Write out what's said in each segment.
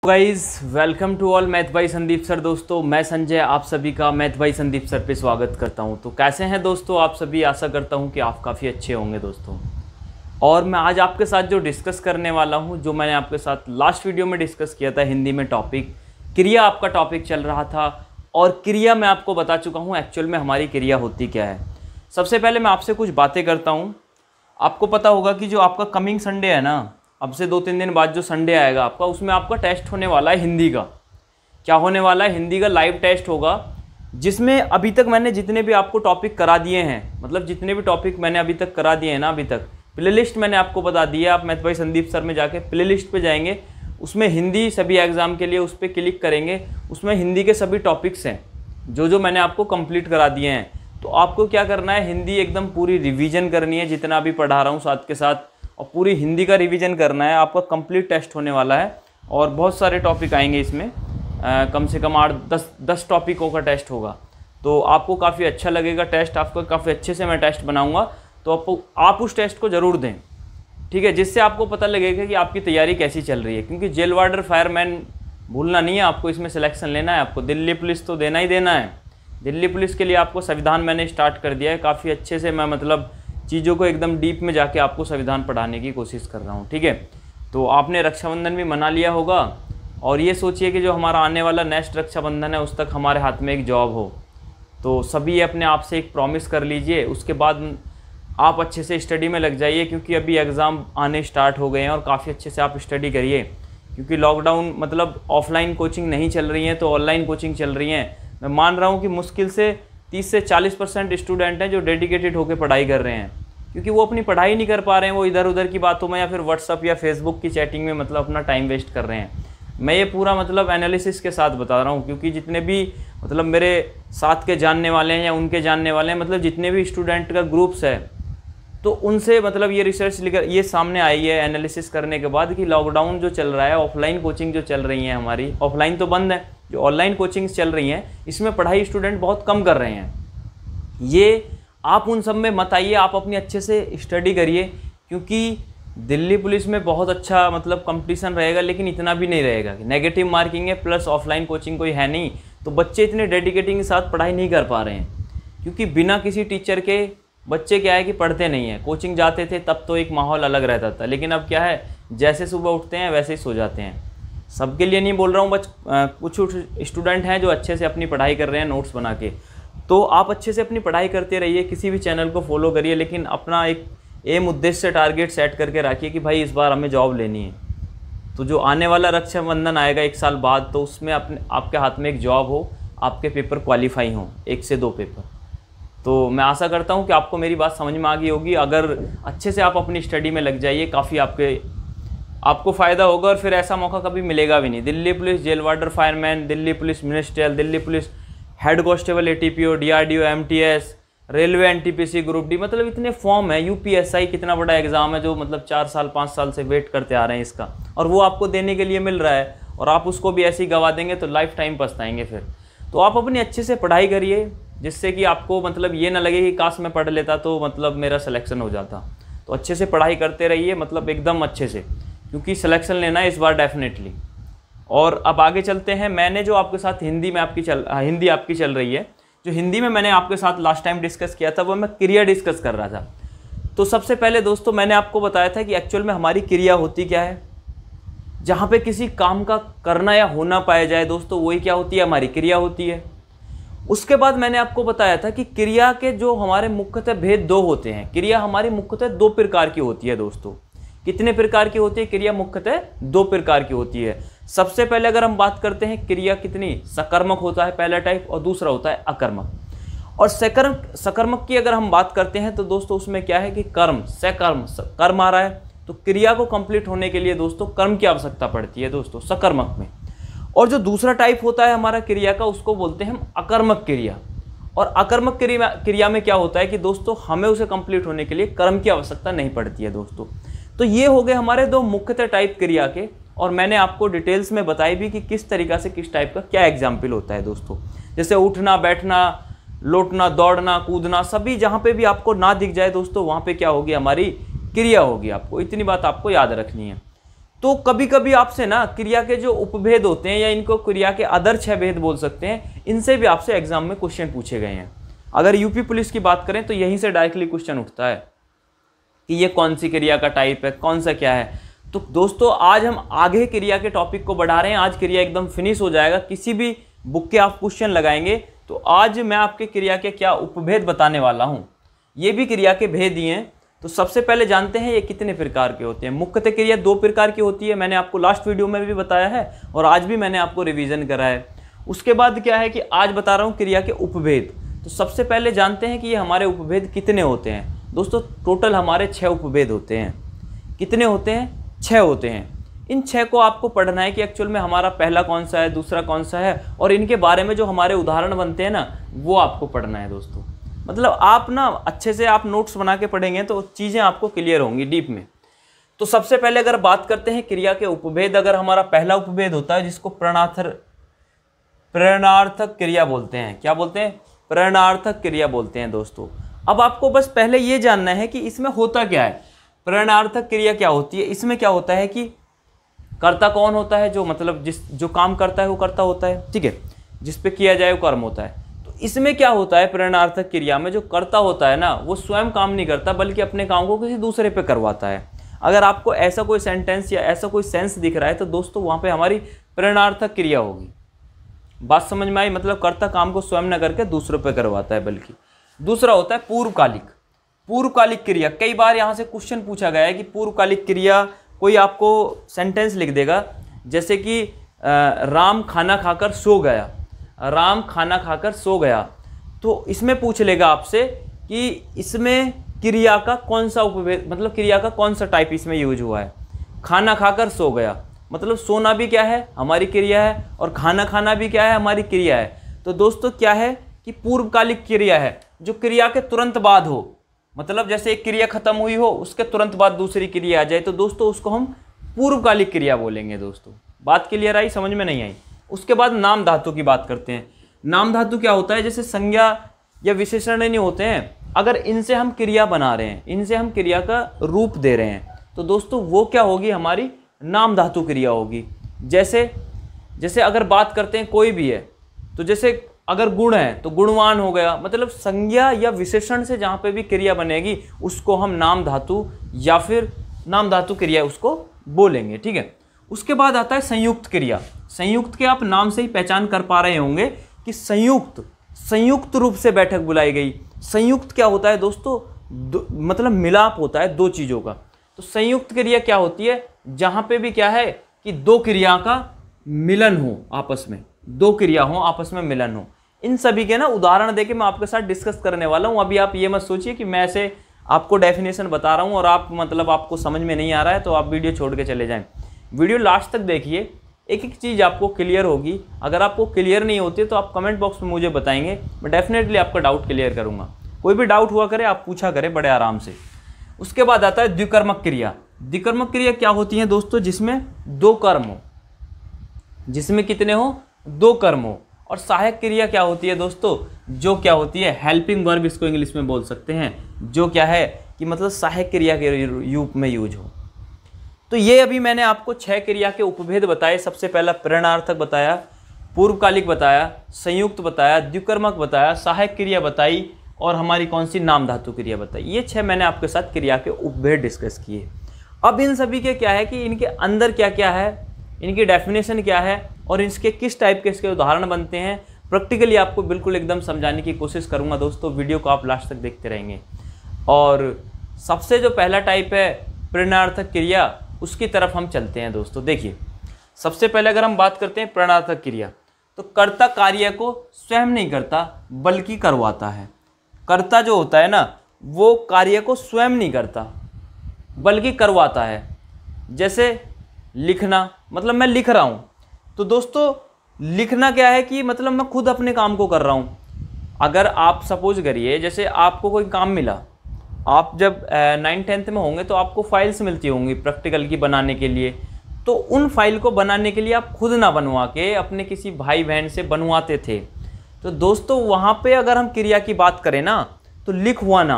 Guys welcome to all math by Sandeep sir. दोस्तों मैं संजय आप सभी का मैथ बाई संदीप सर पे स्वागत करता हूं। तो कैसे हैं दोस्तों आप सभी? आशा करता हूं कि आप काफ़ी अच्छे होंगे दोस्तों। और मैं आज आपके साथ जो डिस्कस करने वाला हूं, जो मैंने आपके साथ लास्ट वीडियो में डिस्कस किया था हिंदी में, टॉपिक क्रिया आपका टॉपिक चल रहा था। और क्रिया मैं आपको बता चुका हूँ एक्चुअल में हमारी क्रिया होती क्या है। सबसे पहले मैं आपसे कुछ बातें करता हूँ। आपको पता होगा कि जो आपका कमिंग संडे है ना, अब से 2-3 दिन बाद जो संडे आएगा आपका, उसमें आपका टेस्ट होने वाला है हिंदी का। क्या होने वाला है? हिंदी का लाइव टेस्ट होगा, जिसमें अभी तक मैंने जितने भी आपको टॉपिक करा दिए हैं, मतलब जितने भी टॉपिक मैंने अभी तक करा दिए हैं ना, अभी तक प्लेलिस्ट मैंने आपको बता दी है। आप मैथ बाई संदीप सर में जाके प्लेलिस्ट पे जाएंगे, उसमें हिंदी सभी एग्ज़ाम के लिए उस पर क्लिक करेंगे, उसमें हिंदी के सभी टॉपिक्स हैं जो मैंने आपको कंप्लीट करा दिए हैं। तो आपको क्या करना है, हिंदी एकदम पूरी रिवीजन करनी है, जितना भी पढ़ा रहा हूँ साथ के साथ, और पूरी हिंदी का रिवीजन करना है। आपका कंप्लीट टेस्ट होने वाला है और बहुत सारे टॉपिक आएंगे इसमें, कम से कम 8-10 टॉपिकों का टेस्ट होगा। तो आपको काफ़ी अच्छा लगेगा टेस्ट, आपको काफ़ी अच्छे से मैं टेस्ट बनाऊंगा। तो आप उस टेस्ट को ज़रूर दें, ठीक है, जिससे आपको पता लगेगा कि आपकी तैयारी कैसी चल रही है। क्योंकि जेल वार्डर फायरमैन भूलना नहीं है आपको, इसमें सिलेक्शन लेना है आपको। दिल्ली पुलिस तो देना ही देना है। दिल्ली पुलिस के लिए आपको संविधान मैंने स्टार्ट कर दिया है, काफ़ी अच्छे से मैं मतलब चीज़ों को एकदम डीप में जाके आपको संविधान पढ़ाने की कोशिश कर रहा हूँ, ठीक है। तो आपने रक्षाबंधन भी मना लिया होगा, और ये सोचिए कि जो हमारा आने वाला नेक्स्ट रक्षाबंधन है उस तक हमारे हाथ में एक जॉब हो। तो सभी अपने आप से एक प्रॉमिस कर लीजिए, उसके बाद आप अच्छे से स्टडी में लग जाइए, क्योंकि अभी एग्ज़ाम आने स्टार्ट हो गए हैं और काफ़ी अच्छे से आप स्टडी करिए। क्योंकि लॉकडाउन मतलब ऑफलाइन कोचिंग नहीं चल रही है तो ऑनलाइन कोचिंग चल रही है। मैं मान रहा हूँ कि मुश्किल से 30 से 40% स्टूडेंट हैं जो डेडिकेटेड होकर पढ़ाई कर रहे हैं, क्योंकि वो अपनी पढ़ाई नहीं कर पा रहे हैं, वो इधर उधर की बातों में या फिर व्हाट्सअप या फेसबुक की चैटिंग में मतलब अपना टाइम वेस्ट कर रहे हैं। मैं ये पूरा मतलब एनालिसिस के साथ बता रहा हूँ, क्योंकि जितने भी मतलब मेरे साथ के जानने वाले हैं या उनके जानने वाले हैं, मतलब जितने भी स्टूडेंट का ग्रुप्स है, तो उनसे मतलब ये रिसर्च लेकर ये सामने आई है एनालिसिस करने के बाद कि लॉकडाउन जो चल रहा है, ऑफलाइन कोचिंग जो चल रही है हमारी, ऑफलाइन तो बंद है, जो ऑनलाइन कोचिंग्स चल रही हैं इसमें पढ़ाई स्टूडेंट बहुत कम कर रहे हैं। ये आप उन सब में मत आइए, आप अपनी अच्छे से स्टडी करिए, क्योंकि दिल्ली पुलिस में बहुत अच्छा मतलब कंपटीशन रहेगा, लेकिन इतना भी नहीं रहेगा कि नेगेटिव मार्किंग है प्लस ऑफलाइन कोचिंग कोई है नहीं, तो बच्चे इतने डेडिकेटिंग के साथ पढ़ाई नहीं कर पा रहे हैं। क्योंकि बिना किसी टीचर के बच्चे क्या है कि पढ़ते नहीं हैं। कोचिंग जाते थे तब तो एक माहौल अलग रहता था, लेकिन अब क्या है, जैसे सुबह उठते हैं वैसे ही सो जाते हैं। सबके लिए नहीं बोल रहा हूँ, कुछ स्टूडेंट हैं जो अच्छे से अपनी पढ़ाई कर रहे हैं नोट्स बना के। तो आप अच्छे से अपनी पढ़ाई करते रहिए, किसी भी चैनल को फॉलो करिए, लेकिन अपना एक एम उद्देश्य टारगेट सेट करके रखिए कि भाई इस बार हमें जॉब लेनी है। तो जो आने वाला रक्षाबंधन आएगा 1 साल बाद, तो उसमें आपके हाथ में एक जॉब हो, आपके पेपर क्वालिफाई हों, 1 से 2 पेपर। तो मैं आशा करता हूँ कि आपको मेरी बात समझ में आ गई होगी। अगर अच्छे से आप अपनी स्टडी में लग जाइए, काफ़ी आपको फ़ायदा होगा, और फिर ऐसा मौका कभी मिलेगा भी नहीं। Delhi police jail warder fireman, Delhi police ministerial, Delhi police head constable ATPO, DRDO, MTS, railway NTPC group D, मतलब इतने फॉर्म है। UPSI कितना बड़ा एग्ज़ाम है जो मतलब 4 साल 5 साल से वेट करते आ रहे हैं इसका, और वो आपको देने के लिए मिल रहा है, और आप उसको भी ऐसे ही गवा देंगे तो लाइफ टाइम पछताएंगे फिर। तो आप अपनी अच्छे से पढ़ाई करिए, जिससे कि आपको मतलब ये ना लगे कि काश मैं पढ़ लेता तो मतलब मेरा सिलेक्शन हो जाता। तो अच्छे से पढ़ाई करते रहिए, मतलब एकदम अच्छे से, क्योंकि सिलेक्शन लेना है इस बार डेफिनेटली। और अब आगे चलते हैं। मैंने जो आपके साथ हिंदी आपकी चल रही है, जो हिंदी में मैंने आपके साथ लास्ट टाइम डिस्कस किया था, वो मैं क्रिया डिस्कस कर रहा था। तो सबसे पहले दोस्तों मैंने आपको बताया था कि एक्चुअल में हमारी क्रिया होती क्या है। जहाँ पे किसी काम का करना या होना पाया जाए दोस्तों, वही क्या होती है, हमारी क्रिया होती है। उसके बाद मैंने आपको बताया था कि क्रिया के जो हमारे मुख्यतः भेद 2 होते हैं। क्रिया हमारी मुख्यतः 2 प्रकार की होती है दोस्तों। कितने प्रकार की होती है क्रिया? मुख्यतः 2 प्रकार की होती है। सबसे पहले अगर हम बात करते हैं क्रिया कितनी, सकर्मक होता है पहला टाइप, और दूसरा होता है अकर्मक। और सकर्मक की अगर हम बात करते हैं तो दोस्तों उसमें क्या है कि कर्म आ रहा है, तो क्रिया को कंप्लीट होने के लिए दोस्तों कर्म की आवश्यकता पड़ती है दोस्तों सकर्मक में। और जो दूसरा टाइप होता है हमारा क्रिया का, उसको बोलते हैं हम अकर्मक क्रिया। और अकर्मक क्रिया में क्या होता है कि दोस्तों हमें उसे कंप्लीट होने के लिए कर्म की आवश्यकता नहीं पड़ती है दोस्तों। तो ये हो गए हमारे 2 मुख्यतः टाइप क्रिया के, और मैंने आपको डिटेल्स में बताई भी कि किस तरीक़ा से किस टाइप का क्या एग्जाम्पल होता है दोस्तों। जैसे उठना, बैठना, लौटना, दौड़ना, कूदना, सभी जहाँ पे भी आपको ना दिख जाए दोस्तों, वहाँ पे क्या होगी, हमारी क्रिया होगी। आपको इतनी बात आपको याद रखनी है। तो कभी कभी आपसे ना क्रिया के जो उपभेद होते हैं या इनको क्रिया के अदर 6 भेद बोल सकते हैं, इनसे भी आपसे एग्जाम में क्वेश्चन पूछे गए हैं। अगर यूपी पुलिस की बात करें तो यहीं से डायरेक्टली क्वेश्चन उठता है कि ये कौन सी क्रिया का टाइप है, कौन सा क्या है। तो दोस्तों आज हम आगे क्रिया के टॉपिक को बढ़ा रहे हैं। आज क्रिया एकदम फिनिश हो जाएगा। किसी भी बुक के आप क्वेश्चन लगाएंगे तो आज मैं आपके क्रिया के क्या उपभेद बताने वाला हूँ। ये भी क्रिया के भेद ही हैं। तो सबसे पहले जानते हैं ये कितने प्रकार के होते हैं। मुख्यतः क्रिया 2 प्रकार की होती है, मैंने आपको लास्ट वीडियो में भी बताया है और आज भी मैंने आपको रिवीजन करा है। उसके बाद क्या है कि आज बता रहा हूँ क्रिया के उपभेद। तो सबसे पहले जानते हैं कि ये हमारे उपभेद कितने होते हैं। दोस्तों टोटल हमारे 6 उपभेद होते हैं। कितने होते हैं? 6 होते हैं। इन 6 को आपको पढ़ना है कि एक्चुअल में हमारा पहला कौन सा है, दूसरा कौन सा है, और इनके बारे में जो हमारे उदाहरण बनते हैं ना वो आपको पढ़ना है दोस्तों। मतलब आप ना अच्छे से आप नोट्स बना के पढ़ेंगे तो चीज़ें आपको क्लियर होंगी डीप में। तो सबसे पहले अगर बात करते हैं क्रिया के उपभेद, अगर हमारा पहला उपभेद होता है जिसको प्रेरणार्थक क्रिया बोलते हैं। क्या बोलते हैं? प्रेरणार्थक क्रिया बोलते हैं दोस्तों। अब आपको बस पहले ये जानना है कि इसमें होता क्या है। प्रेरणार्थक क्रिया क्या होती है? इसमें क्या होता है कि कर्ता कौन होता है, जो मतलब जो काम करता है वो कर्ता होता है, ठीक है, जिस पे किया जाए वो कर्म होता है। इसमें क्या होता है, प्रेरणार्थक क्रिया में जो कर्ता होता है ना वो स्वयं काम नहीं करता बल्कि अपने काम को किसी दूसरे पे करवाता है। अगर आपको ऐसा कोई सेंटेंस या ऐसा कोई सेंस दिख रहा है तो दोस्तों वहाँ पे हमारी प्रेरणार्थक क्रिया होगी। बात समझ में आई? मतलब कर्ता काम को स्वयं न करके दूसरों पे करवाता है बल्कि। दूसरा होता है पूर्वकालिक। पूर्वकालिक क्रिया, कई बार यहाँ से क्वेश्चन पूछा गया है कि पूर्वकालिक क्रिया, कोई आपको सेंटेंस लिख देगा जैसे कि राम खाना खाकर सो गया, राम खाना खाकर सो गया। तो इसमें पूछ लेगा आपसे कि इसमें क्रिया का कौन सा उपभेद, मतलब क्रिया का कौन सा टाइप इसमें यूज हुआ है। खाना खाकर सो गया, मतलब सोना भी क्या है, हमारी क्रिया है, और खाना खाना भी क्या है, हमारी क्रिया है। तो दोस्तों क्या है कि पूर्वकालिक क्रिया है जो क्रिया के तुरंत बाद हो। मतलब जैसे एक क्रिया खत्म हुई हो उसके तुरंत बाद दूसरी क्रिया आ जाए तो दोस्तों उसको हम पूर्वकालिक क्रिया बोलेंगे। दोस्तों बात क्लियर आई? समझ में नहीं आई? उसके बाद नाम धातु की बात करते हैं। नाम धातु क्या होता है? जैसे संज्ञा या विशेषण नहीं होते हैं, अगर इनसे हम क्रिया बना रहे हैं, इनसे हम क्रिया का रूप दे रहे हैं तो दोस्तों वो क्या होगी, हमारी नाम धातु क्रिया होगी। जैसे अगर बात करते हैं कोई भी है तो जैसे अगर गुण है तो गुणवान हो गया। मतलब संज्ञा या विशेषण से जहाँ पे भी क्रिया बनेगी उसको हम नाम धातु या फिर नाम धातु क्रिया उसको बोलेंगे, ठीक है। उसके बाद आता है संयुक्त क्रिया। संयुक्त के आप नाम से ही पहचान कर पा रहे होंगे कि संयुक्त रूप से बैठक बुलाई गई। संयुक्त क्या होता है दोस्तों? मतलब मिलाप होता है 2 चीज़ों का। तो संयुक्त क्रिया क्या होती है? जहाँ पे भी क्या है कि 2 क्रिया का मिलन हो आपस में, 2 क्रिया हो आपस में मिलन हो। इन सभी के ना उदाहरण देके मैं आपके साथ डिस्कस करने वाला हूँ। अभी आप ये मत सोचिए कि मैं ऐसे आपको डेफिनेशन बता रहा हूँ और आप मतलब आपको समझ में नहीं आ रहा है तो आप वीडियो छोड़ के चले जाएं। वीडियो लास्ट तक देखिए, एक एक चीज़ आपको क्लियर होगी। अगर आपको क्लियर नहीं होती है तो आप कमेंट बॉक्स में मुझे बताएंगे, मैं डेफिनेटली आपका डाउट क्लियर करूँगा। कोई भी डाउट हुआ करे आप पूछा करें बड़े आराम से। उसके बाद आता है द्विकर्मक क्रिया। द्विकर्मक क्रिया क्या होती है दोस्तों? जिसमें 2 कर्म हो, जिसमें कितने हो? 2 कर्म हो। और सहायक क्रिया क्या होती है दोस्तों? जो क्या होती है हेल्पिंग वर्ब, इसको इंग्लिश में बोल सकते हैं, जो क्या है कि मतलब सहायक क्रिया के रूप में यूज हो। तो ये अभी मैंने आपको 6 क्रिया के उपभेद बताए। सबसे पहला प्रेरणार्थक बताया, पूर्वकालिक बताया, संयुक्त बताया, द्विकर्मक बताया, सहायक क्रिया बताई और हमारी कौन सी नाम धातु क्रिया बताई। ये 6 मैंने आपके साथ क्रिया के उपभेद डिस्कस किए। अब इन सभी के क्या है कि इनके अंदर क्या क्या है, इनकी डेफिनेशन क्या है और इसके किस टाइप के इसके उदाहरण बनते हैं, प्रैक्टिकली आपको बिल्कुल एकदम समझाने की कोशिश करूंगा दोस्तों। वीडियो को आप लास्ट तक देखते रहेंगे। और सबसे जो पहला टाइप है प्रेरणार्थक क्रिया, उसकी तरफ हम चलते हैं दोस्तों। देखिए सबसे पहले अगर हम बात करते हैं प्रेरणार्थक क्रिया, तो कर्ता कार्य को स्वयं नहीं करता बल्कि करवाता है। कर्ता जो होता है ना वो कार्य को स्वयं नहीं करता बल्कि करवाता है। जैसे लिखना, मतलब मैं लिख रहा हूँ तो दोस्तों लिखना क्या है कि मतलब मैं खुद अपने काम को कर रहा हूँ। अगर आप सपोज करिए जैसे आपको कोई काम मिला, आप जब 9th-10th में होंगे तो आपको फाइल्स मिलती होंगी प्रैक्टिकल की बनाने के लिए। तो उन फाइल को बनाने के लिए आप खुद ना बनवा के अपने किसी भाई बहन से बनवाते थे। तो दोस्तों वहाँ पे अगर हम क्रिया की बात करें ना तो लिखवाना,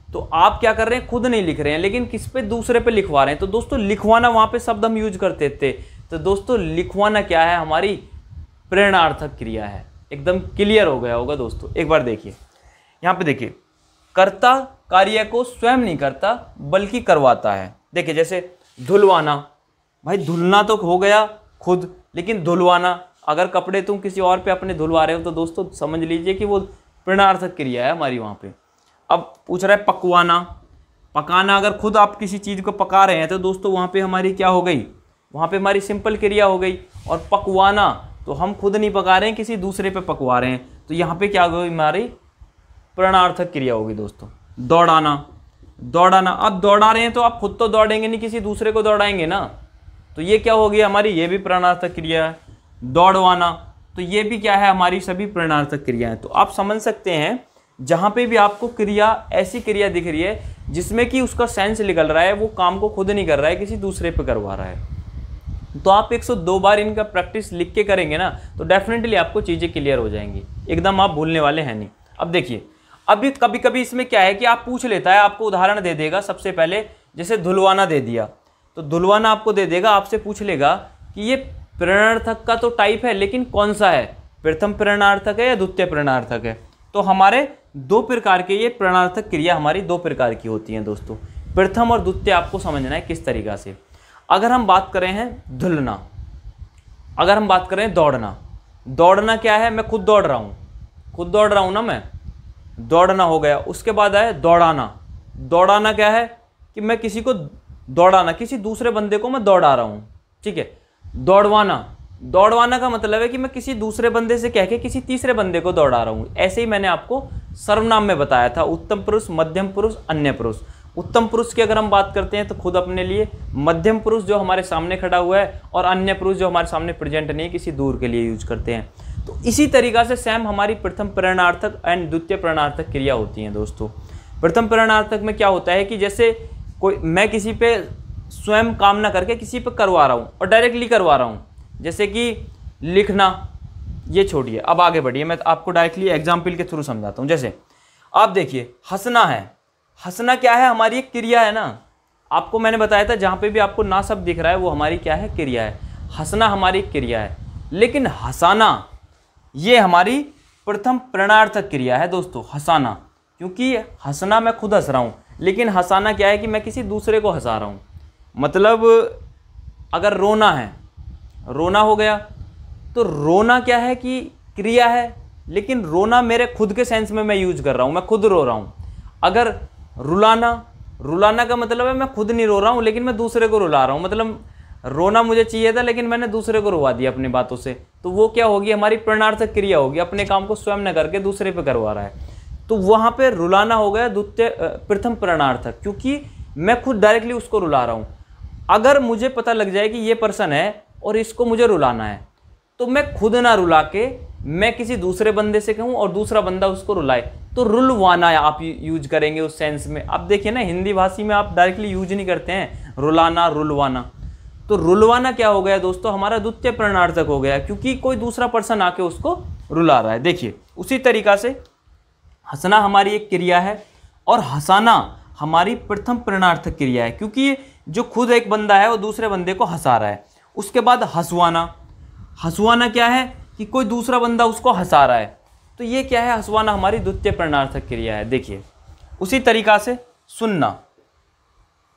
तो आप क्या कर रहे हैं, खुद नहीं लिख रहे हैं लेकिन किस पे, दूसरे पे लिखवा रहे हैं। तो दोस्तों लिखवाना वहां पे शब्द हम यूज करते थे। तो दोस्तों लिखवाना क्या है, हमारी प्रेरणार्थक क्रिया है। एकदम क्लियर हो गया होगा दोस्तों। एक बार देखिए यहाँ पे, देखिए कर्ता कार्य को स्वयं नहीं करता बल्कि करवाता है। देखिए जैसे धुलवाना, भाई धुलना तो हो गया खुद, लेकिन धुलवाना, अगर कपड़े तुम किसी और पे अपने धुलवा रहे हो तो दोस्तों समझ लीजिए कि वो प्रेरणार्थक क्रिया है हमारी वहाँ पे। अब पूछ रहा है पकवाना, पकाना, अगर खुद आप किसी चीज़ को पका रहे हैं तो दोस्तों वहाँ पे हमारी क्या हो गई, वहाँ पे हमारी सिंपल क्रिया हो गई। और पकवाना तो हम खुद नहीं पका रहे हैं, किसी दूसरे पे पकवा रहे हैं, तो यहाँ पे क्या होगी, हमारी प्रेरणार्थक क्रिया होगी दोस्तों। दौड़ाना, दौड़ाना, आप दौड़ा रहे हैं तो आप खुद तो दौड़ेंगे नहीं, किसी दूसरे को दौड़ाएंगे ना, तो ये क्या होगी हमारी, ये भी प्रेरणार्थक क्रिया है। दौड़वाना, तो ये भी क्या है, हमारी सभी प्रेरणार्थक क्रिया है। तो आप समझ सकते हैं जहाँ पे भी आपको क्रिया, ऐसी क्रिया दिख रही है जिसमें कि उसका सेंस निकल रहा है, वो काम को खुद नहीं कर रहा है, किसी दूसरे पे करवा रहा है, तो आप 102 बार इनका प्रैक्टिस लिख के करेंगे ना तो डेफिनेटली आपको चीज़ें क्लियर हो जाएंगी, एकदम आप भूलने वाले हैं नहीं। अब देखिए, अभी कभी कभी इसमें क्या है कि आप पूछ लेता है, आपको उदाहरण दे देगा। सबसे पहले जैसे धुलवाना दे दिया, तो धुलवाना आपको दे देगा, आपसे पूछ लेगा कि ये प्रेरणार्थक का तो टाइप है लेकिन कौन सा है, प्रथम प्रेरणार्थक है या द्वितीय प्रेरणार्थक है। तो हमारे दो प्रकार के, ये प्रेरणार्थक क्रिया हमारी दो प्रकार की होती हैं दोस्तों। प्रथम और द्वितीय आपको समझना है किस तरीका से। अगर हम बात करें हैं धुलना, अगर हम बात करें दौड़ना, दौड़ना क्या है, मैं खुद दौड़ रहा हूँ, खुद दौड़ रहा हूँ ना मैं, दौड़ना हो गया। उसके बाद आया दौड़ाना, दौड़ाना क्या है कि मैं किसी को दौड़ाना, किसी दूसरे बंदे को मैं दौड़ा रहा हूँ, ठीक है। दौड़वाना, दौड़वाना का मतलब है कि मैं किसी दूसरे बंदे से कह के किसी तीसरे बंदे को दौड़ा रहा हूँ। ऐसे ही मैंने आपको सर्वनाम में बताया था, उत्तम पुरुष, मध्यम पुरुष, अन्य पुरुष। उत्तम पुरुष की अगर हम बात करते हैं तो खुद अपने लिए, मध्यम पुरुष जो हमारे सामने खड़ा हुआ है, और अन्य पुरुष जो हमारे सामने प्रेजेंट नहीं है, किसी दूर के लिए यूज करते हैं। तो इसी तरीका से सेम हमारी प्रथम प्रेरणार्थक एंड द्वितीय प्रेरणार्थक क्रिया होती है दोस्तों। प्रथम प्रेरणार्थक में क्या होता है कि जैसे कोई, मैं किसी पे स्वयं काम ना करके किसी पे करवा रहा हूँ और डायरेक्टली करवा रहा हूँ, जैसे कि लिखना, ये छोड़िए, अब आगे बढ़िए, मैं आपको डायरेक्टली एग्जाम्पल के थ्रू समझाता हूँ। जैसे आप देखिए हंसना है, हंसना क्या है, हमारी एक क्रिया है ना। आपको मैंने बताया था जहाँ पे भी आपको ना शब्द दिख रहा है वो हमारी क्या है, क्रिया है। हंसना हमारी क्रिया है, लेकिन हंसाना ये हमारी प्रथम प्रेरणार्थक क्रिया है दोस्तों। हंसाना, क्योंकि हंसना मैं खुद हंस रहा हूँ, लेकिन हंसाना क्या है कि मैं किसी दूसरे को हंसा रहा हूँ। मतलब अगर रोना है, रोना हो गया, तो रोना क्या है कि क्रिया है, लेकिन रोना मेरे खुद के सेंस में मैं यूज कर रहा हूँ, मैं खुद रो रहा हूँ। अगर रुलाना, रुलाना का मतलब है मैं खुद नहीं रो रहा हूँ लेकिन मैं दूसरे को रुला रहा हूँ, मतलब रोना मुझे चाहिए था लेकिन मैंने दूसरे को रुवा दिया अपनी बातों से, तो वो क्या होगी, हमारी प्रेरणार्थक क्रिया होगी, अपने काम को स्वयं न करके दूसरे पे करवा रहा है। तो वहाँ पे रुलाना हो गया द्वितीय, प्रथम प्रेरणार्थक, क्योंकि मैं खुद डायरेक्टली उसको रुला रहा हूँ। अगर मुझे पता लग जाए कि ये पर्सन है और इसको मुझे रुलाना है, तो मैं खुद ना रुला के मैं किसी दूसरे बंदे से कहूँ और दूसरा बंदा उसको रुलाए, तो रुलवाना आप यूज करेंगे उस सेंस में। आप देखिए ना, हिंदी भाषी में आप डायरेक्टली यूज नहीं करते हैं रुलाना, रुलवाना। तो रुलवाना क्या हो गया दोस्तों, हमारा द्वितीय प्रेरणार्थक हो गया, क्योंकि कोई दूसरा पर्सन आके उसको रुला रहा है। देखिए उसी तरीका से हंसना हमारी एक क्रिया है और हंसाना हमारी प्रथम प्रेरणार्थक क्रिया है, क्योंकि जो खुद एक बंदा है वो दूसरे बंदे को हंसा रहा है। उसके बाद हंसवाना, हंसवाना क्या है कि कोई दूसरा बंदा उसको हंसा रहा है, तो ये क्या है, हंसवाना हमारी द्वितीय प्रेरणार्थक क्रिया है। देखिए उसी तरीका से सुनना,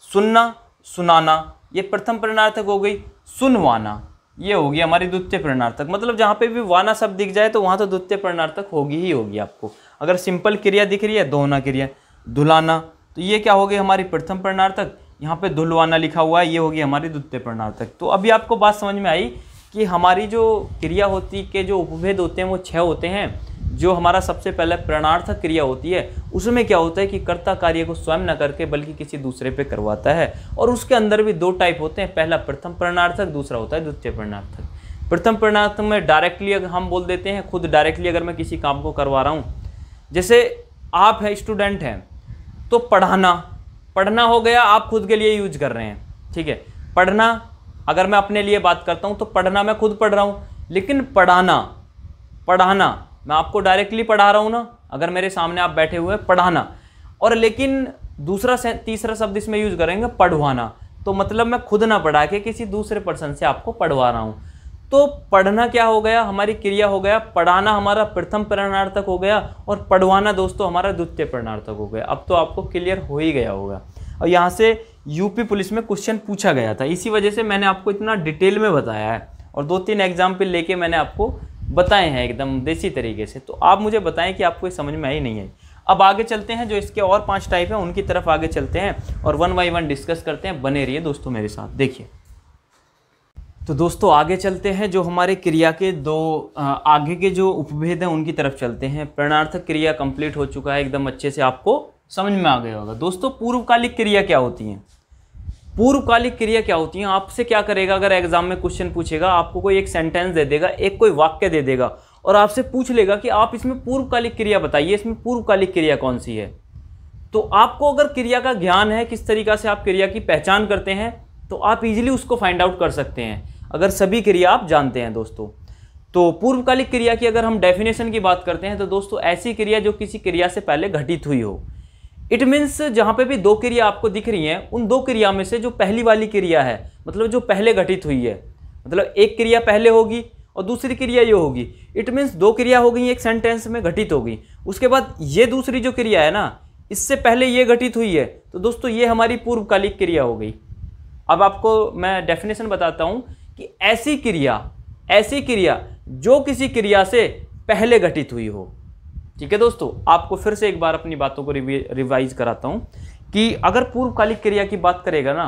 सुनना, सुनाना, ये प्रथम प्रेरणार्थक हो गई। सुनवाना ये होगी हमारी द्वितीय प्रेरणार्थक। मतलब जहाँ पे भी वाना शब्द दिख जाए तो वहाँ तो द्वितीय प्रेरणार्थक होगी ही होगी आपको। अगर सिंपल क्रिया दिख रही है, दोहना क्रिया, धुलाना, तो ये क्या होगी हमारी प्रथम प्रेरणार्थक। यहाँ पे धुलवाना लिखा हुआ है, ये होगी हमारी द्वितीय प्रेरणार्थक। तो अभी आपको बात समझ में आई कि हमारी जो क्रिया होती के जो उपभेद होते हैं वो 6 होते हैं। जो हमारा सबसे पहले प्रेरणार्थक क्रिया होती है उसमें क्या होता है कि कर्ता कार्य को स्वयं न करके बल्कि किसी दूसरे पे करवाता है, और उसके अंदर भी 2 टाइप होते हैं, पहला प्रथम प्रेरणार्थक, दूसरा होता है द्वितीय प्रेरणार्थक। प्रथम प्रेरणार्थक में डायरेक्टली अगर हम बोल देते हैं, खुद डायरेक्टली अगर मैं किसी काम को करवा रहा हूँ, जैसे आप है स्टूडेंट हैं तो पढ़ाना, पढ़ना हो गया, आप खुद के लिए यूज कर रहे हैं, ठीक है। पढ़ना, अगर मैं अपने लिए बात करता हूँ तो पढ़ना मैं खुद पढ़ रहा हूँ, लेकिन पढ़ाना, पढ़ाना मैं आपको डायरेक्टली पढ़ा रहा हूँ ना, अगर मेरे सामने आप बैठे हुए हैं, पढ़ाना। और लेकिन तीसरा शब्द इसमें यूज करेंगे पढ़वाना। तो मतलब मैं खुद ना पढ़ा के किसी दूसरे पर्सन से आपको पढ़वा रहा हूँ। तो पढ़ना क्या हो गया, हमारी क्रिया हो गया, पढ़ाना हमारा प्रथम परिणार्थक हो गया और पढ़वाना दोस्तों हमारा द्वितीय परिणार्थक हो गया। अब तो आपको क्लियर हो ही गया होगा। और यहाँ से यूपी पुलिस में क्वेश्चन पूछा गया था, इसी वजह से मैंने आपको इतना डिटेल में बताया है और 2-3 एग्जाम्पल लेके मैंने आपको बताए हैं एकदम देसी तरीके से। तो आप मुझे बताएं कि आपको ये समझ में आई नहीं है। अब आगे चलते हैं, जो इसके और 5 टाइप हैं उनकी तरफ आगे चलते हैं और 1 बाय 1 डिस्कस करते हैं। बने रहिए दोस्तों मेरे साथ। देखिए तो दोस्तों आगे चलते हैं, जो हमारे क्रिया के आगे के जो उपभेद हैं उनकी तरफ चलते हैं। परिणार्थक क्रिया कंप्लीट हो चुका है, एकदम अच्छे से आपको समझ में आ गया होगा। दोस्तों पूर्वकालिक क्रिया क्या होती है, पूर्वकालिक क्रिया क्या होती है, आपसे क्या करेगा, अगर एग्जाम में क्वेश्चन पूछेगा, आपको कोई एक सेंटेंस दे देगा, एक कोई वाक्य दे देगा और आपसे पूछ लेगा कि आप इसमें पूर्वकालिक क्रिया बताइए, इसमें पूर्वकालिक क्रिया कौन सी है। तो आपको अगर क्रिया का ज्ञान है, किस तरीका से आप क्रिया की पहचान करते हैं, तो आप इजीली उसको फाइंड आउट कर सकते हैं अगर सभी क्रिया आप जानते हैं दोस्तों। तो पूर्वकालिक क्रिया की अगर हम डेफिनेशन की बात करते हैं तो दोस्तों ऐसी क्रिया जो किसी क्रिया से पहले घटित हुई हो। इट मीन्स जहां पे भी 2 क्रिया आपको दिख रही हैं, उन 2 क्रिया में से जो पहली वाली क्रिया है, मतलब जो पहले घटित हुई है, मतलब एक क्रिया पहले होगी और दूसरी क्रिया ये होगी। इट मीन्स 2 क्रिया हो गई, एक सेंटेंस में घटित हो गई, उसके बाद ये दूसरी जो क्रिया है ना, इससे पहले ये घटित हुई है, तो दोस्तों ये हमारी पूर्वकालिक क्रिया हो गई। अब आपको मैं डेफिनेशन बताता हूं कि ऐसी क्रिया जो किसी क्रिया से पहले घटित हुई हो। ठीक है दोस्तों, आपको फिर से एक बार अपनी बातों को रिवाइज कराता हूं कि अगर पूर्वकालिक क्रिया की बात करेगा ना,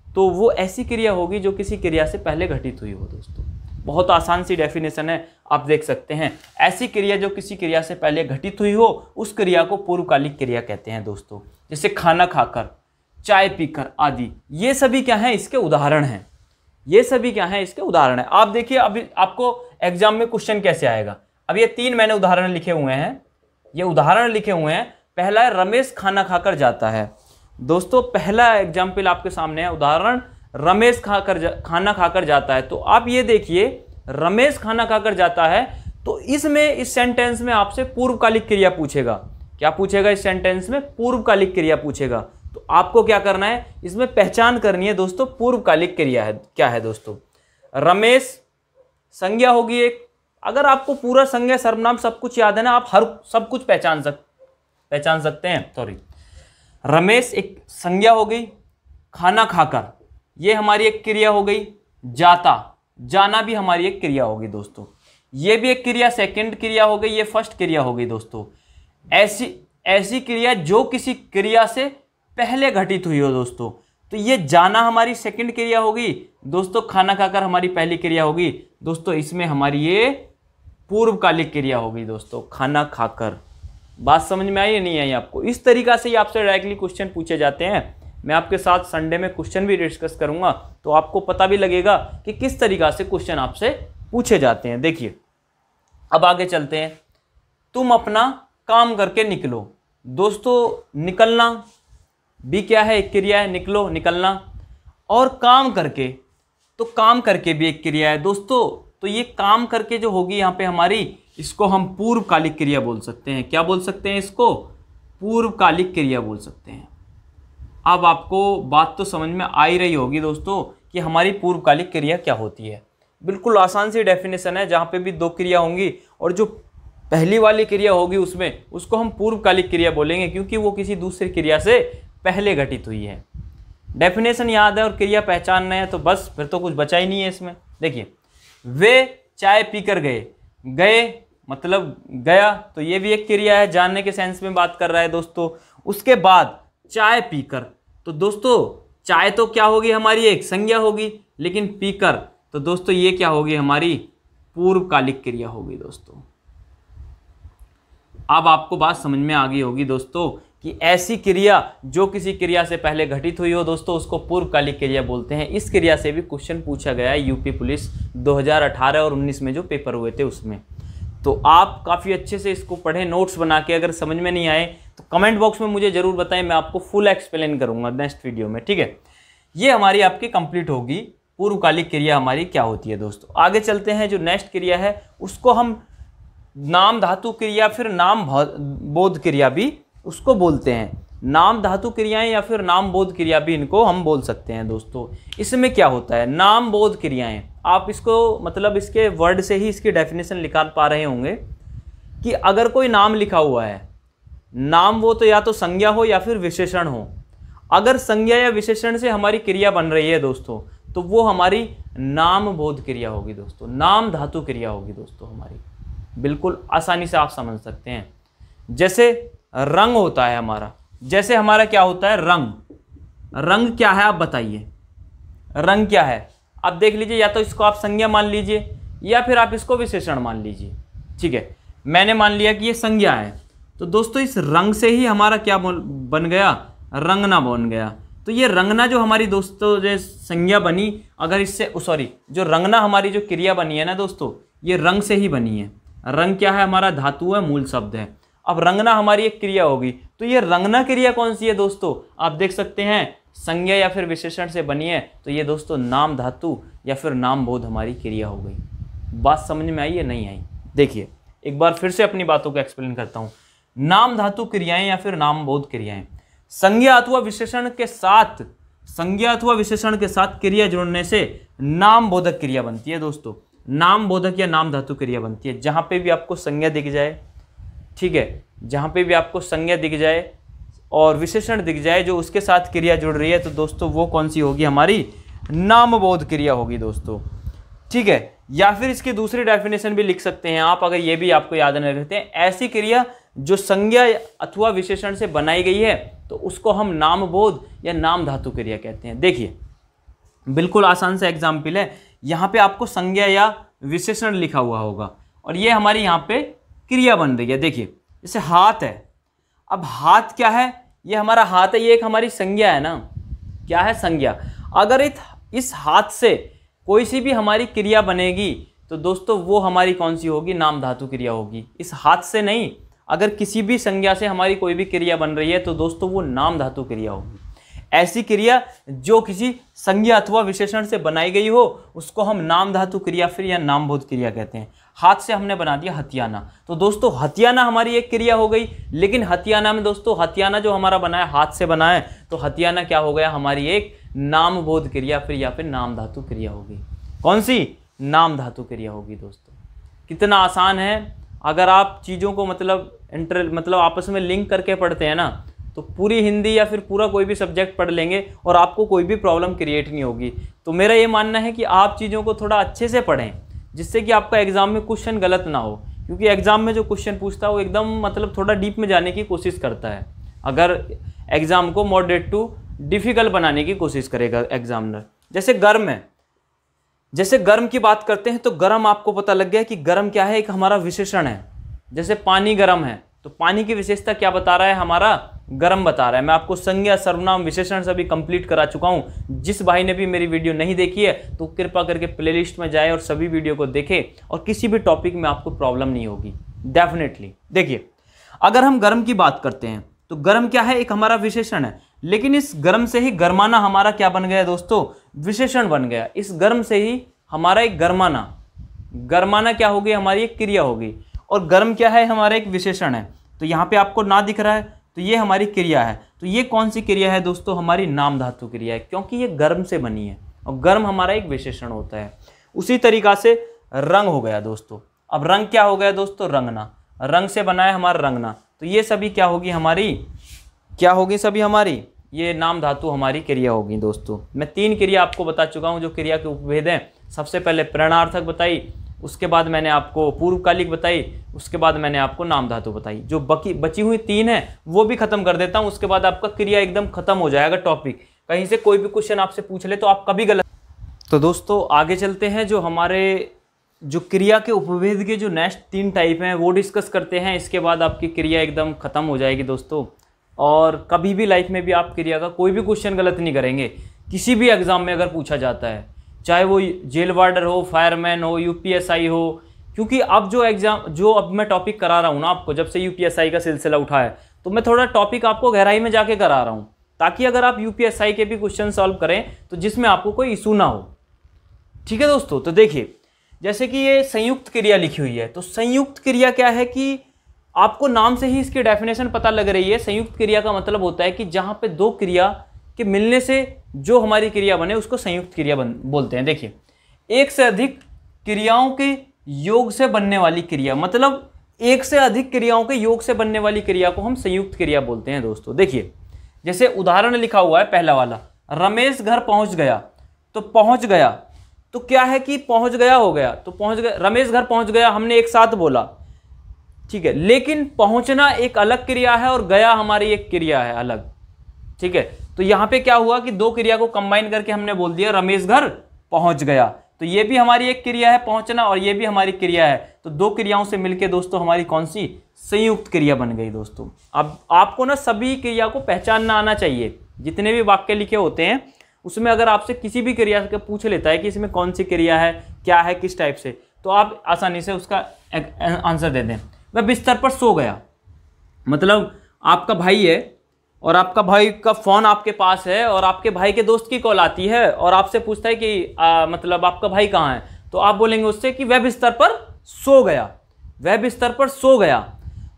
तो वो ऐसी क्रिया होगी जो किसी क्रिया से पहले घटित हुई हो। दोस्तों बहुत आसान सी डेफिनेशन है, आप देख सकते हैं। ऐसी क्रिया जो किसी क्रिया से पहले घटित हुई हो, उस क्रिया को पूर्वकालिक क्रिया कहते हैं दोस्तों। जैसे खाना खाकर, चाय पीकर आदि, ये सभी क्या हैं, इसके उदाहरण हैं। ये सभी क्या हैं, इसके उदाहरण हैं। आप देखिए अभी आपको एग्जाम में क्वेश्चन कैसे आएगा। अब ये 3 मैंने उदाहरण लिखे हुए हैं, ये उदाहरण लिखे हुए हैं। पहला है रमेश खाना खाकर जाता है। दोस्तों पहला एग्जाम्पल आपके सामने है, उदाहरण रमेश खाना खाकर जाता है। तो आप ये देखिए रमेश खाना खाकर जाता है, तो इसमें इस सेंटेंस में आपसे पूर्वकालिक क्रिया पूछेगा। क्या पूछेगा इस सेंटेंस में? पूर्वकालिक क्रिया पूछेगा। तो आपको क्या करना है, इसमें पहचान करनी है दोस्तों पूर्वकालिक क्रिया है क्या है। दोस्तों रमेश संज्ञा होगी एक, अगर आपको पूरा संज्ञा सर्वनाम सब कुछ याद है ना, आप हर सब कुछ पहचान सकते हैं। सॉरी, रमेश एक संज्ञा हो गई, खाना खाकर ये हमारी एक क्रिया हो गई, जाना भी हमारी एक क्रिया होगी दोस्तों, ये भी एक क्रिया सेकंड क्रिया हो गई, ये फर्स्ट क्रिया हो गई दोस्तों। ऐसी क्रिया जो किसी क्रिया से पहले घटित हुई हो दोस्तों, तो ये जाना हमारी सेकंड क्रिया होगी दोस्तों, खाना खाकर हमारी पहली क्रिया होगी दोस्तों, इसमें हमारी ये पूर्वकालिक क्रिया होगी दोस्तों, खाना खाकर। बात समझ में आई या नहीं आई आपको? इस तरीका से ही आपसे डायरेक्टली क्वेश्चन पूछे जाते हैं। मैं आपके साथ संडे में क्वेश्चन भी डिस्कस करूंगा, तो आपको पता भी लगेगा कि किस तरीका से क्वेश्चन आपसे पूछे जाते हैं। देखिए अब आगे चलते हैं। तुम अपना काम करके निकलो। दोस्तों निकलना भी क्या है, एक क्रिया है, निकलो निकलना, और काम करके, तो काम करके भी एक क्रिया है दोस्तों। तो ये काम करके जो होगी यहाँ पे हमारी, इसको हम पूर्वकालिक क्रिया बोल सकते हैं। क्या बोल सकते हैं इसको? पूर्वकालिक क्रिया बोल सकते हैं। अब आपको बात तो समझ में आ ही रही होगी दोस्तों कि हमारी पूर्वकालिक क्रिया क्या होती है। बिल्कुल आसान सी डेफिनेशन है, जहाँ पे भी 2 क्रिया होंगी और जो पहली वाली क्रिया होगी उसको हम पूर्वकालिक क्रिया बोलेंगे, क्योंकि वो किसी दूसरी क्रिया से पहले घटित हुई है। डेफिनेशन याद है और क्रिया पहचानना है, तो बस फिर तो कुछ बचा ही नहीं है इसमें। देखिए वे चाय पीकर गए मतलब गया, तो ये भी एक क्रिया है, जानने के सेंस में बात कर रहा है दोस्तों। उसके बाद चाय पीकर, तो दोस्तों चाय तो क्या होगी हमारी, एक संज्ञा होगी, लेकिन पीकर तो दोस्तों ये क्या होगी हमारी पूर्वकालिक क्रिया होगी दोस्तों। अब आपको बात समझ में आ गई होगी दोस्तों कि ऐसी क्रिया जो किसी क्रिया से पहले घटित हुई हो दोस्तों, उसको पूर्वकालिक क्रिया बोलते हैं। इस क्रिया से भी क्वेश्चन पूछा गया है यूपी पुलिस 2018 और 19 में जो पेपर हुए थे उसमें। तो आप काफ़ी अच्छे से इसको पढ़ें, नोट्स बना के। अगर समझ में नहीं आए तो कमेंट बॉक्स में मुझे ज़रूर बताएं, मैं आपको फुल एक्सप्लेन करूँगा नेक्स्ट वीडियो में, ठीक है। ये हमारी आपकी कंप्लीट होगी पूर्वकालिक क्रिया हमारी क्या होती है दोस्तों। आगे चलते हैं, जो नेक्स्ट क्रिया है उसको हम नाम धातु क्रिया फिर नाम बोध क्रिया भी उसको बोलते हैं। नाम धातु क्रियाएं या फिर नाम बोध क्रिया भी इनको हम बोल सकते हैं दोस्तों। इसमें क्या होता है, नाम बोध क्रियाएं, आप इसको मतलब इसके वर्ड से ही इसकी डेफिनेशन निकाल पा रहे होंगे कि अगर कोई नाम लिखा हुआ है, नाम वो तो या तो संज्ञा हो या फिर विशेषण हो। अगर संज्ञा या विशेषण से हमारी क्रिया बन रही है दोस्तों, तो वो हमारी नाम बोध क्रिया होगी दोस्तों, नाम धातु क्रिया होगी दोस्तों हमारी। बिल्कुल आसानी से आप समझ सकते हैं। जैसे रंग होता है हमारा, जैसे हमारा क्या होता है, रंग। रंग क्या है आप बताइए, रंग क्या है आप देख लीजिए। या तो इसको आप संज्ञा मान लीजिए या फिर आप इसको विशेषण मान लीजिए। ठीक है, मैंने मान लिया कि ये संज्ञा है, तो दोस्तों इस रंग से ही हमारा क्या बन गया, रंगना बन गया। तो ये रंगना जो हमारी दोस्तों जो संज्ञा बनी, अगर इससे सॉरी जो रंगना हमारी जो क्रिया बनी है ना दोस्तों, ये रंग से ही बनी है। रंग क्या है, हमारा धातु है, मूल शब्द है। अब रंगना हमारी एक क्रिया होगी, तो ये रंगना क्रिया कौन सी है दोस्तों, आप देख सकते हैं संज्ञा या फिर विशेषण से बनी है, तो ये दोस्तों नाम धातु या फिर नाम बोध हमारी क्रिया हो गई। बात समझ में आई या नहीं आई? देखिए एक बार फिर से अपनी बातों को एक्सप्लेन करता हूँ। नाम धातु क्रियाएं या फिर नाम बोध क्रियाएं संज्ञा अथवा विशेषण के साथ, संज्ञा अथवा विशेषण के साथ क्रिया जोड़ने से नाम बोधक क्रिया बनती है दोस्तों। नाम बोधक या नाम धातु क्रिया बनती है। जहां पे भी आपको संज्ञा दिख जाए, ठीक है, जहां पे भी आपको संज्ञा दिख जाए और विशेषण दिख जाए जो उसके साथ क्रिया जुड़ रही है, तो दोस्तों वो कौन सी होगी, हमारी नाम बोध क्रिया होगी दोस्तों। ठीक है, या फिर इसकी दूसरी डेफिनेशन भी लिख सकते हैं आप, अगर ये भी आपको याद नहीं रखते हैं, ऐसी क्रिया जो संज्ञा अथवा विशेषण से बनाई गई है तो उसको हम नाम बोध या नाम धातु क्रिया कहते हैं। देखिए बिल्कुल आसान सा एग्जाम्पल है, यहाँ पे आपको संज्ञा या विशेषण लिखा हुआ होगा और ये हमारी यहाँ पे क्रिया बन रही है। देखिए जैसे हाथ है, अब हाथ क्या है, ये हमारा हाथ है, ये एक हमारी संज्ञा है ना, क्या है, संज्ञा। अगर इस हाथ से कोई सी भी हमारी क्रिया बनेगी तो दोस्तों वो हमारी कौन सी होगी, नाम धातु क्रिया होगी। इस हाथ से नहीं, अगर किसी भी संज्ञा से हमारी कोई भी क्रिया बन रही है तो दोस्तों वो नाम धातु क्रिया होगी। ऐसी क्रिया जो किसी संज्ञा अथवा विशेषण से बनाई गई हो उसको हम नाम धातु क्रिया फिर या नाम बोध क्रिया कहते हैं। हाथ से हमने बना दिया हथियाना, तो दोस्तों हथियाना हमारी एक क्रिया हो गई, लेकिन हथियाना में दोस्तों हथियाना जो हमारा बना है, हाथ से बना है, तो हथियाना क्या हो गया, हमारी एक नाम बोध क्रिया फिर या फिर नाम धातु क्रिया होगी। कौन सी, नाम धातु क्रिया होगी दोस्तों। कितना आसान है। अगर आप चीज़ों को मतलब आपस में लिंक करके पढ़ते हैं ना, तो पूरी हिंदी या फिर पूरा कोई भी सब्जेक्ट पढ़ लेंगे और आपको कोई भी प्रॉब्लम क्रिएट नहीं होगी। तो मेरा ये मानना है कि आप चीज़ों को थोड़ा अच्छे से पढ़ें, जिससे कि आपका एग्जाम में क्वेश्चन गलत ना हो, क्योंकि एग्जाम में जो क्वेश्चन पूछता है वो एकदम मतलब थोड़ा डीप में जाने की कोशिश करता है। अगर एग्जाम को मॉडरेट टू डिफिकल्ट बनाने की कोशिश करेगा एग्जामिनर। जैसे गर्म है, जैसे गर्म की बात करते हैं तो गर्म आपको पता लग गया कि गर्म क्या है, एक हमारा विशेषण है। जैसे पानी गर्म है, तो पानी की विशेषता क्या बता रहा है, हमारा गर्म बता रहा है। मैं आपको संज्ञा सर्वनाम विशेषण सभी कंप्लीट करा चुका हूं। जिस भाई ने भी मेरी वीडियो नहीं देखी है तो कृपा करके प्लेलिस्ट में जाए और सभी वीडियो को देखे, और किसी भी टॉपिक में आपको प्रॉब्लम नहीं होगी डेफिनेटली। देखिए अगर हम गर्म की बात करते हैं तो गर्म क्या है, एक हमारा विशेषण है, लेकिन इस गर्म से ही गरमाना हमारा क्या बन गया दोस्तों, विशेषण बन गया। इस गर्म से ही हमारा एक गरमाना, गरमाना क्या होगी, हमारी एक क्रिया होगी, और गर्म क्या है, हमारा एक विशेषण है। तो यहाँ पे आपको ना दिख रहा है, तो ये हमारी क्रिया है। तो ये कौन सी क्रिया है दोस्तों, हमारी नाम धातु क्रिया है, क्योंकि ये गर्म से बनी है और गर्म हमारा एक विशेषण होता है। उसी तरीका से रंग हो गया दोस्तों। अब रंग क्या हो गया दोस्तों, रंगना, रंग से बना है हमारा रंगना। तो ये सभी क्या होगी, हमारी क्या होगी, सभी हमारी ये नाम धातु हमारी क्रिया होगी दोस्तों। मैं 3 क्रिया आपको बता चुका हूँ जो क्रिया के उपभेद हैं। सबसे पहले प्रेरणार्थक बताई, उसके बाद मैंने आपको पूर्वकालिक बताई, उसके बाद मैंने आपको नाम धातु बताई। जो बची हुई 3 है वो भी खत्म कर देता हूँ, उसके बाद आपका क्रिया एकदम खत्म हो जाएगा टॉपिक। कहीं से कोई भी क्वेश्चन आपसे पूछ ले तो आप कभी गलत। तो दोस्तों आगे चलते हैं, जो हमारे जो क्रिया के उपभेद के जो नेक्स्ट 3 टाइप हैं वो डिस्कस करते हैं। इसके बाद आपकी क्रिया एकदम खत्म हो जाएगी दोस्तों, और कभी भी लाइफ में भी आप क्रिया का कोई भी क्वेश्चन गलत नहीं करेंगे। किसी भी एग्जाम में अगर पूछा जाता है, चाहे वो जेल वार्डर हो, फायरमैन हो, यूपीएसआई हो, क्योंकि अब जो एग्जाम जो अब मैं टॉपिक करा रहा हूँ ना आपको, जब से यूपीएसआई का सिलसिला उठा है तो मैं थोड़ा टॉपिक आपको गहराई में जाके करा रहा हूँ, ताकि अगर आप यूपीएसआई के भी क्वेश्चन सॉल्व करें तो जिसमें आपको कोई इशू ना हो। ठीक है दोस्तों, तो देखिए जैसे कि ये संयुक्त क्रिया लिखी हुई है, तो संयुक्त क्रिया क्या है कि आपको नाम से ही इसकी डेफिनेशन पता लग रही है। संयुक्त क्रिया का मतलब होता है कि जहां पे दो क्रिया के मिलने से जो हमारी क्रिया बने उसको संयुक्त क्रिया बोलते हैं। देखिए, एक से अधिक क्रियाओं के योग से बनने वाली क्रिया, मतलब एक से अधिक क्रियाओं के योग से बनने वाली क्रिया को हम संयुक्त क्रिया बोलते हैं दोस्तों। देखिए, जैसे उदाहरण लिखा हुआ है पहला वाला, रमेश घर पहुंच गया। तो पहुंच गया तो क्या है कि पहुंच गया हो गया, तो पहुंच गया, रमेश घर पहुंच गया हमने एक साथ बोला, ठीक है। लेकिन पहुंचना एक अलग क्रिया है और गया हमारी एक क्रिया है अलग, ठीक है। तो यहां पे क्या हुआ कि दो क्रिया को कंबाइन करके हमने बोल दिया रमेश घर पहुंच गया। तो ये भी हमारी एक क्रिया है पहुंचना, और ये भी हमारी क्रिया है। तो दो क्रियाओं से मिलके दोस्तों हमारी कौन सी संयुक्त क्रिया बन गई दोस्तों। अब आपको ना सभी क्रिया को पहचानना आना चाहिए। जितने भी वाक्य लिखे होते हैं उसमें अगर आपसे किसी भी क्रिया के पूछ लेता है कि इसमें कौन सी क्रिया है, क्या है, किस टाइप से, तो आप आसानी से उसका आंसर दे दें। वह बिस्तर पर सो गया, मतलब आपका भाई है और आपका भाई का फ़ोन आपके पास है और आपके भाई के दोस्त की कॉल आती है और आपसे पूछता है कि मतलब आपका भाई कहाँ है, तो आप बोलेंगे उससे कि वह बिस्तर पर सो गया, वह बिस्तर पर सो गया।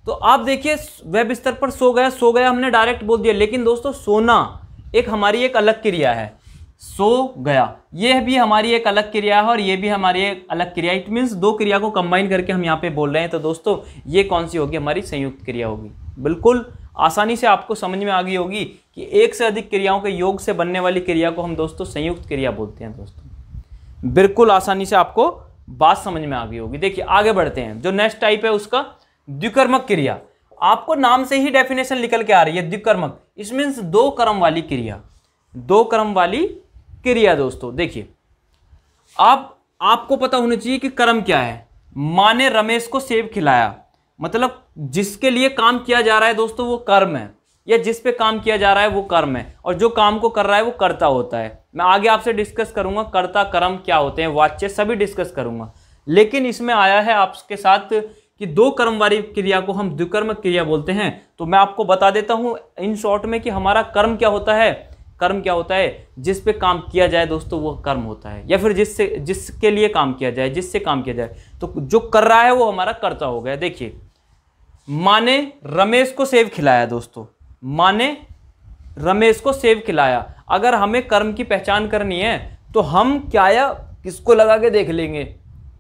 तो आप देखिए, वह बिस्तर पर सो गया हमने डायरेक्ट बोल दिया, लेकिन दोस्तों सोना एक हमारी एक अलग क्रिया है। सो गया यह भी हमारी एक अलग क्रिया है और ये भी हमारी एक अलग क्रिया। इट मीन्स दो क्रिया को कंबाइन करके हम यहाँ पे बोल रहे हैं। तो दोस्तों ये कौन सी होगी, हमारी संयुक्त क्रिया होगी। बिल्कुल आसानी से आपको समझ में आ गई होगी कि एक से अधिक क्रियाओं के योग से बनने वाली क्रिया को हम दोस्तों संयुक्त क्रिया बोलते हैं दोस्तों। बिल्कुल आसानी से आपको बात समझ में आ गई होगी। देखिए आगे बढ़ते हैं। जो नेक्स्ट टाइप है उसका द्विकर्मक क्रिया। आपको नाम से ही डेफिनेशन निकल के आ रही है द्विकर्मक। इस मीन्स दो क्रम वाली क्रिया, दो क्रम वाली क्रिया दोस्तों। देखिए अब आपको पता होना चाहिए कि कर्म क्या है। माँ ने रमेश को सेब खिलाया, मतलब जिसके लिए काम किया जा रहा है दोस्तों वो कर्म है, या जिस पे काम किया जा रहा है वो कर्म है, और जो काम को कर रहा है वो कर्ता होता है। मैं आगे आपसे डिस्कस करूंगा कर्ता कर्म क्या होते हैं, वाच्य सभी डिस्कस करूंगा। लेकिन इसमें आया है आपके साथ कि दो कर्म वाली क्रिया को हम द्विकर्मक क्रिया बोलते हैं। तो मैं आपको बता देता हूं इन शॉर्ट में कि हमारा कर्म क्या होता है। कर्म क्या होता है, जिस पे काम किया जाए दोस्तों वो कर्म होता है, या फिर जिसके लिए काम किया जाए, जिससे काम किया जाए। तो जो कर रहा है वो हमारा कर्ता हो गया। देखिए माँ ने रमेश को सेब खिलाया दोस्तों, माँ ने रमेश को सेब खिलाया। अगर हमें कर्म की पहचान करनी है तो हम क्या या किसको लगा के देख लेंगे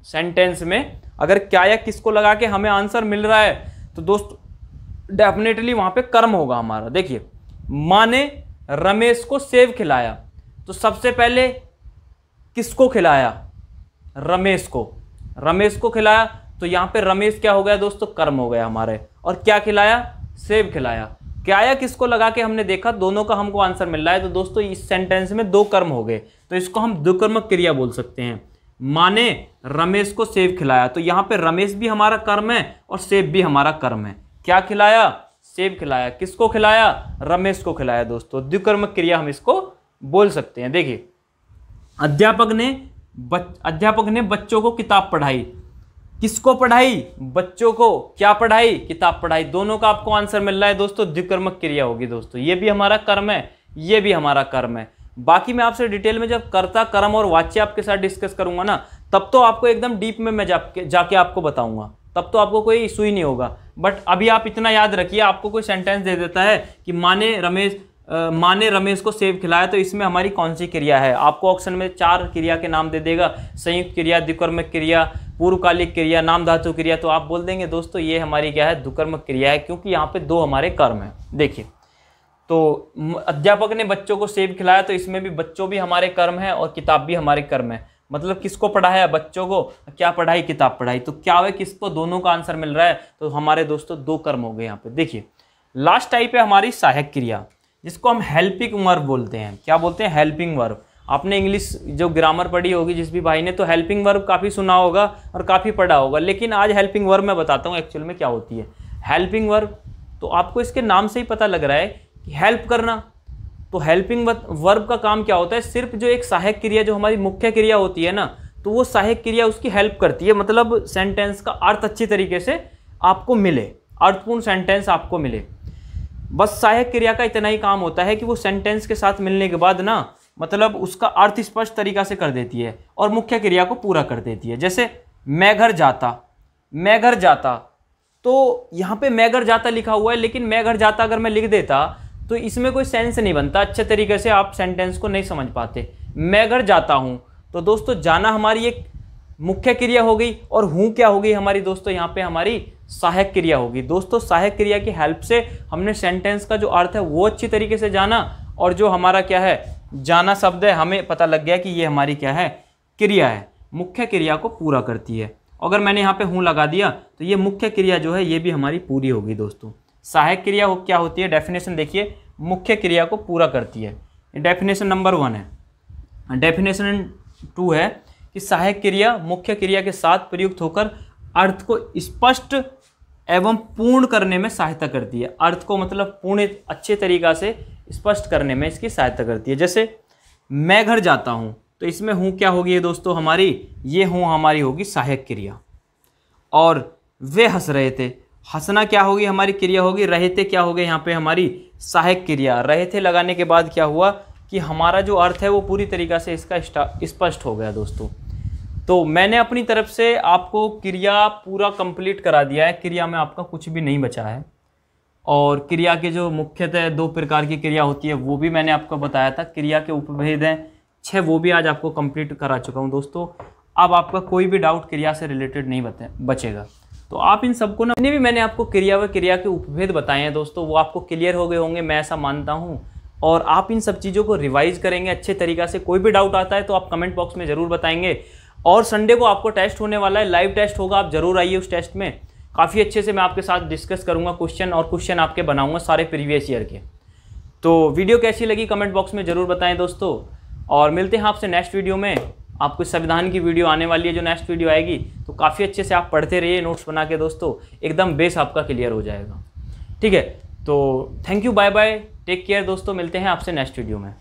सेंटेंस में। अगर क्या या किसको लगा के हमें आंसर मिल रहा है तो दोस्तों डेफिनेटली वहां पे कर्म होगा हमारा। देखिए माँ ने रमेश को सेब खिलाया, तो सबसे पहले किसको खिलाया, रमेश को, रमेश को खिलाया। तो यहाँ पे रमेश क्या हो गया दोस्तों, कर्म हो गया हमारे। और क्या खिलाया, सेब खिलाया। क्या या किसको लगा के हमने देखा, दोनों का हमको आंसर मिल रहा है। तो दोस्तों इस सेंटेंस में दो कर्म हो गए, तो इसको हम द्विकर्मक क्रिया बोल सकते हैं। माँ ने रमेश को सेब खिलाया, तो यहाँ पे रमेश भी हमारा कर्म है और सेब भी हमारा कर्म है। क्या खिलाया, सेब खिलाया। किसको खिलाया, रमेश को खिलाया दोस्तों। द्विकर्मक क्रिया हम इसको बोल सकते हैं। देखिए अध्यापक ने बच्चों को किताब पढ़ाई। किसको पढ़ाई, बच्चों को। क्या पढ़ाई, किताब पढ़ाई। दोनों का आपको आंसर मिल रहा है दोस्तों, द्विकर्मक क्रिया होगी दोस्तों। ये भी हमारा कर्म है, ये भी हमारा कर्म है। बाकी मैं आपसे डिटेल में जब कर्ता कर्म और वाच्य आपके साथ डिस्कस करूंगा ना, तब तो आपको एकदम डीप में मैं जाके आपको बताऊंगा, तब तो आपको कोई इशू ही नहीं होगा। बट अभी आप इतना याद रखिए, आपको कोई सेंटेंस दे देता है कि माँ ने रमेश को सेब खिलाया, तो इसमें हमारी कौन सी क्रिया है। आपको ऑप्शन में 4 क्रिया के नाम दे देगा, संयुक्त क्रिया, द्विकर्मक क्रिया, पूर्वकालिक क्रिया, नाम धातु क्रिया। तो आप बोल देंगे दोस्तों ये हमारी क्या है, द्विकर्मक क्रिया है, क्योंकि यहाँ पे दो हमारे कर्म है। देखिए तो अध्यापक ने बच्चों को सेब खिलाया, तो इसमें भी बच्चों भी हमारे कर्म है और किताब भी हमारे कर्म है। मतलब किसको पढ़ाया, बच्चों को। क्या पढ़ाई, किताब पढ़ाई। तो क्या है, किसको, दोनों का आंसर मिल रहा है। तो हमारे दोस्तों दो कर्म हो गए यहाँ पे। देखिए लास्ट टाइप है हमारी सहायक क्रिया, जिसको हम हेल्पिंग वर्ब बोलते हैं। क्या बोलते हैं, हेल्पिंग वर्ब। आपने इंग्लिश जो ग्रामर पढ़ी होगी जिस भी भाई ने, तो हेल्पिंग वर्ब काफ़ी सुना होगा और काफ़ी पढ़ा होगा। लेकिन आज हेल्पिंग वर्ब मैं बताता हूँ एक्चुअल में क्या होती है हेल्पिंग वर्ब। तो आपको इसके नाम से ही पता लग रहा है कि हेल्प करना। तो हेल्पिंग वर्ब का काम क्या होता है, सिर्फ जो एक सहायक क्रिया जो हमारी मुख्य क्रिया होती है ना, तो वो सहायक क्रिया उसकी हेल्प करती है। मतलब सेंटेंस का अर्थ अच्छी तरीके से आपको मिले, अर्थपूर्ण सेंटेंस आपको मिले। बस सहायक क्रिया का इतना ही काम होता है कि वो सेंटेंस के साथ मिलने के बाद ना, मतलब उसका अर्थ स्पष्ट तरीका से कर देती है और मुख्य क्रिया को पूरा कर देती है। जैसे मैं घर जाता, मैं घर जाता, तो यहाँ पे मैं घर जाता लिखा हुआ है, लेकिन मैं घर जाता अगर मैं लिख देता तो इसमें कोई सेंस नहीं बनता, अच्छे तरीके से आप सेंटेंस को नहीं समझ पाते। मैं घर जाता हूँ, तो दोस्तों जाना हमारी एक मुख्य क्रिया हो गई, और हूँ क्या हो गई हमारी दोस्तों, यहाँ पे हमारी सहायक क्रिया होगी। दोस्तों सहायक क्रिया की हेल्प से हमने सेंटेंस का जो अर्थ है वो अच्छी तरीके से जाना, और जो हमारा क्या है जाना शब्द है, हमें पता लग गया कि ये हमारी क्या है क्रिया है, मुख्य क्रिया को पूरा करती है। अगर मैंने यहाँ पे हूँ लगा दिया तो ये मुख्य क्रिया जो है ये भी हमारी पूरी होगी। दोस्तों सहायक क्रिया क्या होती है, डेफिनेशन देखिए, मुख्य क्रिया को पूरा करती है। डेफिनेशन नंबर 1 है। डेफिनेशन 2 है कि सहायक क्रिया मुख्य क्रिया के साथ प्रयुक्त होकर अर्थ को स्पष्ट एवं पूर्ण करने में सहायता करती है। अर्थ को मतलब पूर्ण अच्छे तरीक़ा से स्पष्ट करने में इसकी सहायता करती है। जैसे मैं घर जाता हूँ, तो इसमें हूँ क्या होगी दोस्तों हमारी, ये हूँ हमारी होगी सहायक क्रिया। और वे हंस रहे थे, हंसना क्या होगी हमारी क्रिया होगी, रहे थे क्या हो गए यहाँ पे हमारी सहायक क्रिया। रहे थे लगाने के बाद क्या हुआ कि हमारा जो अर्थ है वो पूरी तरीक़ा से इसका स्पष्ट हो गया। दोस्तों तो मैंने अपनी तरफ से आपको क्रिया पूरा कंप्लीट करा दिया है, क्रिया में आपका कुछ भी नहीं बचा है। और क्रिया के जो मुख्यतः 2 प्रकार की क्रिया होती है वो भी मैंने आपको बताया था। क्रिया के उपभेद हैं 6, वो भी आज आपको कंप्लीट करा चुका हूँ। दोस्तों अब आपका कोई भी डाउट क्रिया से रिलेटेड नहीं बचेगा। तो आप इन सबको ना, जितने भी मैंने आपको क्रिया व क्रिया के उपभेद बताए हैं दोस्तों, वो आपको क्लियर हो गए होंगे, मैं ऐसा मानता हूँ। और आप इन सब चीज़ों को रिवाइज करेंगे अच्छे तरीक़ा से। कोई भी डाउट आता है तो आप कमेंट बॉक्स में ज़रूर बताएंगे। और संडे को आपको टेस्ट होने वाला है, लाइव टेस्ट होगा, आप ज़रूर आइए उस टेस्ट में। काफ़ी अच्छे से मैं आपके साथ डिस्कस करूँगा क्वेश्चन, और क्वेश्चन आपके बनाऊँगा सारे प्रीवियस ईयर के। तो वीडियो कैसी लगी कमेंट बॉक्स में ज़रूर बताएं दोस्तों। और मिलते हैं आपसे नेक्स्ट वीडियो में। आपको संविधान की वीडियो आने वाली है, जो नेक्स्ट वीडियो आएगी, तो काफ़ी अच्छे से आप पढ़ते रहिए नोट्स बना के दोस्तों, एकदम बेस आपका क्लियर हो जाएगा। ठीक है, तो thank you, bye bye, take care दोस्तों, मिलते हैं आपसे नेक्स्ट वीडियो में।